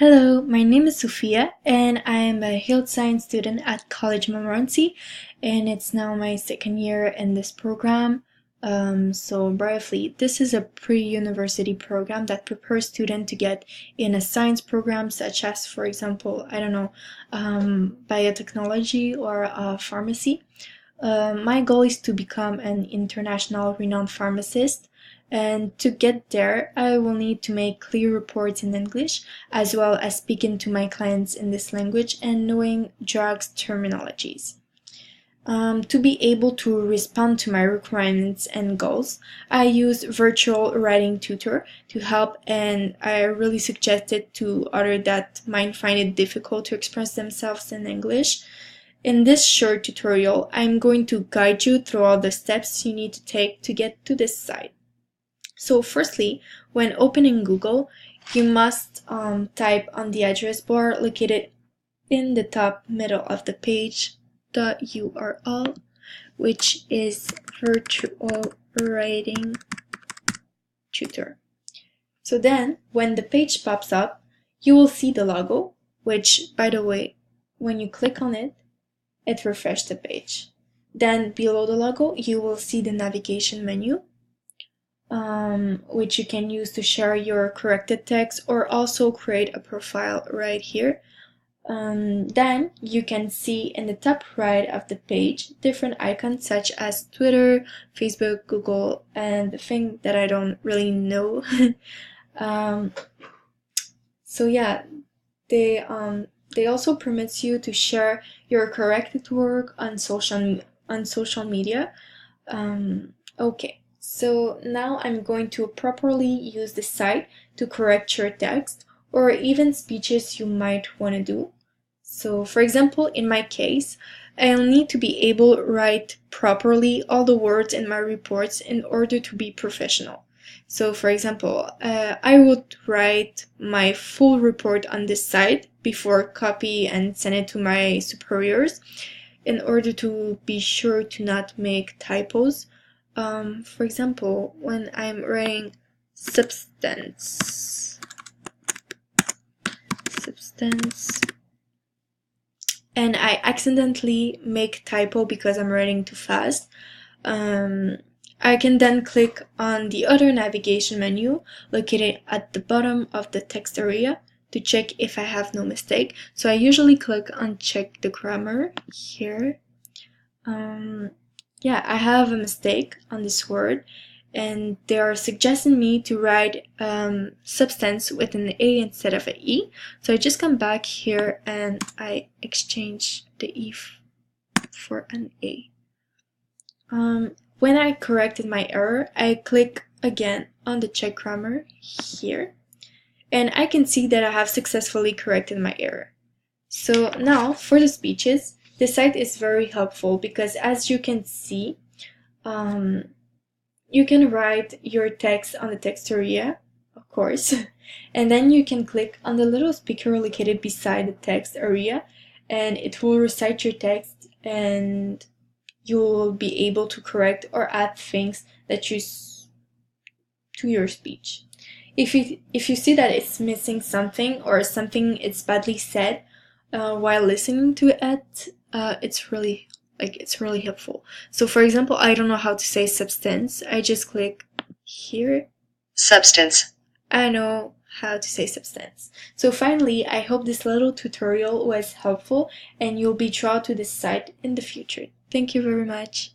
Hello, my name is Sofia and I am a health science student at College Montmorency, and it's now my second year in this program. So briefly, this is a pre-university program that prepares students to get in a science program such as, for example, biotechnology or pharmacy. My goal is to become an international renowned pharmacist, and to get there, I will need to make clear reports in English, as well as speaking to my clients in this language and knowing drugs terminologies. To be able to respond to my requirements and goals, I use virtual writing tutor to help, and I really suggest it to others that might find it difficult to express themselves in English. In this short tutorial, I'm going to guide you through all the steps you need to take to get to this site. So firstly, when opening Google, you must type on the address bar located in the top middle of the page the URL, which is virtual writing tutor. So then, when the page pops up, you will see the logo, which, by the way, when you click on it, it refreshes the page. Then below the logo, you will see the navigation menu, which you can use to share your corrected text or also create a profile right here. Then you can see in the top right of the page different icons such as Twitter, Facebook, Google, and the thing that I don't really know. So yeah, they also permits you to share your corrected work on social media. Okay, so now I'm going to properly use the site to correct your text or even speeches you might want to do. So for example, in my case, I'll need to be able to write properly all the words in my reports in order to be professional. So for example, I would write my full report on this site before copy and send it to my superiors in order to be sure to not make typos. For example, when I'm writing substance, and I accidentally make typo because I'm writing too fast, I can then click on the other navigation menu located at the bottom of the text area to check if I have no mistake. So I usually click on check the grammar here. Yeah, I have a mistake on this word, and they are suggesting me to write substance with an A instead of an E. So I just come back here and I exchange the E for an A. When I corrected my error, I click again on the check grammar here, and I can see that I have successfully corrected my error. So now for the speeches, the site is very helpful because, as you can see, you can write your text on the text area, of course, and then you can click on the little speaker located beside the text area, and it will recite your text, and you will be able to correct or add things that to your speech. If you see that it's missing something or something is badly said while listening to it, it's really helpful. So for example, I don't know how to say substance. I just click here. Substance. I know how to say substance. So finally, I hope this little tutorial was helpful and you'll be drawn to this site in the future. Thank you very much.